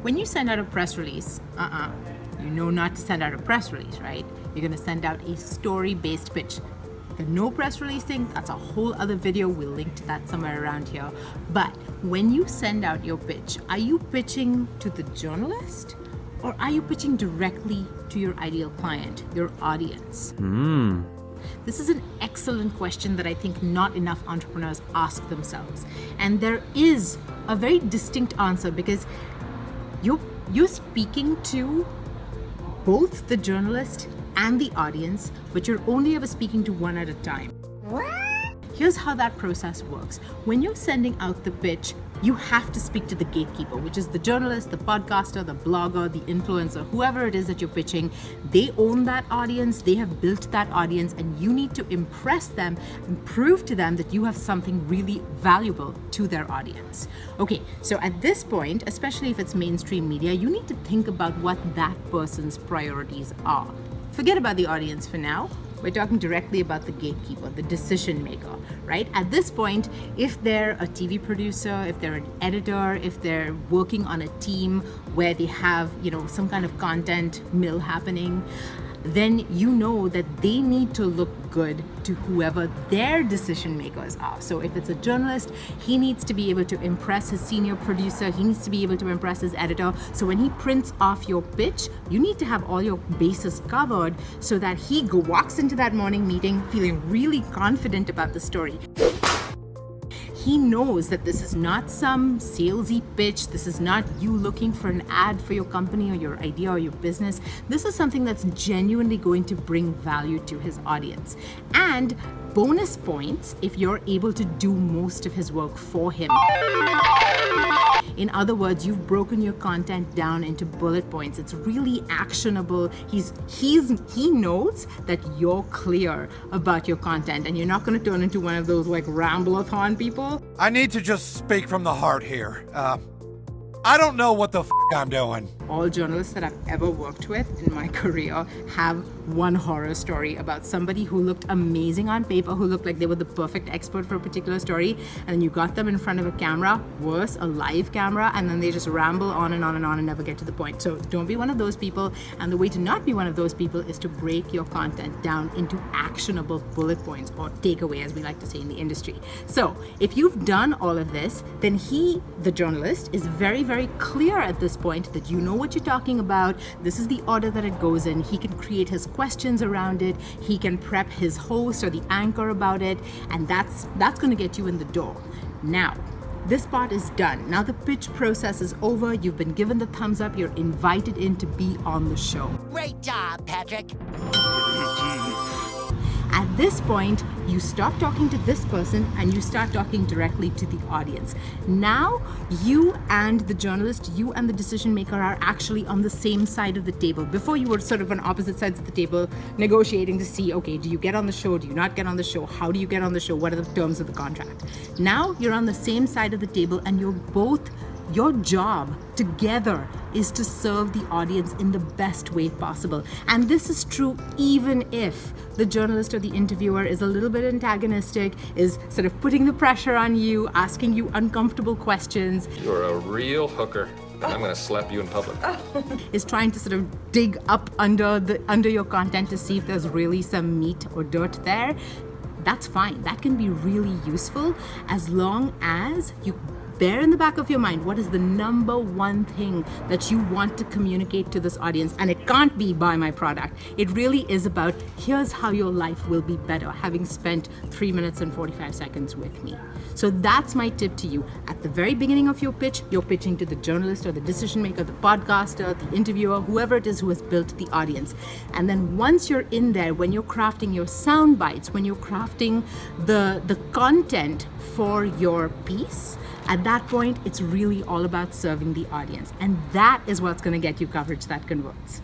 When you send out a press release, you know not to send out a press release, right? You're going to send out a story-based pitch. The no press release thing, that's a whole other video. We'll link to that somewhere around here. But when you send out your pitch, are you pitching to the journalist or are you pitching directly to your ideal client, your audience? This is an excellent question that I think not enough entrepreneurs ask themselves. And there is a very distinct answer because you're speaking to both the journalist and the audience, but you're only ever speaking to one at a time. Here's how that process works. When you're sending out the pitch, you have to speak to the gatekeeper, which is the journalist, the podcaster, the blogger, the influencer, whoever it is that you're pitching. They own that audience, they have built that audience, and you need to impress them and prove to them that you have something really valuable to their audience. Okay, so at this point, especially if it's mainstream media, you need to think about what that person's priorities are. Forget about the audience for now. We're talking directly about the gatekeeper, the decision maker, right? At this point, if they're a TV producer, if they're an editor, if they're working on a team where they have, some kind of content mill happening, then you know that they need to look good to whoever their decision makers are. So if it's a journalist, he needs to be able to impress his senior producer, he needs to be able to impress his editor. So when he prints off your pitch, you need to have all your bases covered so that he walks into that morning meeting feeling really confident about the story. He knows that this is not some salesy pitch. This is not you looking for an ad for your company or your idea or your business. This is something that's genuinely going to bring value to his audience. And bonus points if you're able to do most of his work for him. In other words, you've broken your content down into bullet points. It's really actionable. He knows that you're clear about your content and you're not going to turn into one of those like rambleathon people. I need to just speak from the heart here. I don't know what the I'm doing. All journalists that I've ever worked with in my career have one horror story about somebody who looked amazing on paper, who looked like they were the perfect expert for a particular story, and you got them in front of a camera, worse, a live camera, and then they just ramble on and on and on and never get to the point. So don't be one of those people, and the way to not be one of those people is to break your content down into actionable bullet points, or takeaway as we like to say in the industry. So if you've done all of this, then he, the journalist, is very, very clear at this point that you know what you're talking about. This is the order that it goes in. He can create his questions around it. He can prep his host or the anchor about it, and that's going to get you in the door. Now, this part is done. Now the pitch process is over. You've been given the thumbs up. You're invited in to be on the show. Great job, Patrick. At this point, you stop talking to this person and you start talking directly to the audience. Now, you and the journalist, you and the decision maker are actually on the same side of the table. Before, you were sort of on opposite sides of the table, negotiating to see, okay, do you get on the show? Do you not get on the show? How do you get on the show? What are the terms of the contract? Now, you're on the same side of the table and your job together is to serve the audience in the best way possible. And this is true even if the journalist or the interviewer is a little bit antagonistic, is sort of putting the pressure on you, asking you uncomfortable questions. You're a real hooker, and I'm gonna slap you in public. Is trying to sort of dig up under your content to see if there's really some meat or dirt there. That's fine. That can be really useful as long as you bear in the back of your mind what is the number one thing that you want to communicate to this audience. And it can't be buy my product. It really is about here's how your life will be better having spent 3 minutes and 45 seconds with me. So that's my tip to you. At the very beginning of your pitch, you're pitching to the journalist or the decision maker, the podcaster, the interviewer, whoever it is who has built the audience. And then once you're in there, when you're crafting your sound bites, when you're crafting the content for your piece, at that point, it's really all about serving the audience. And that is what's going to get you coverage that converts.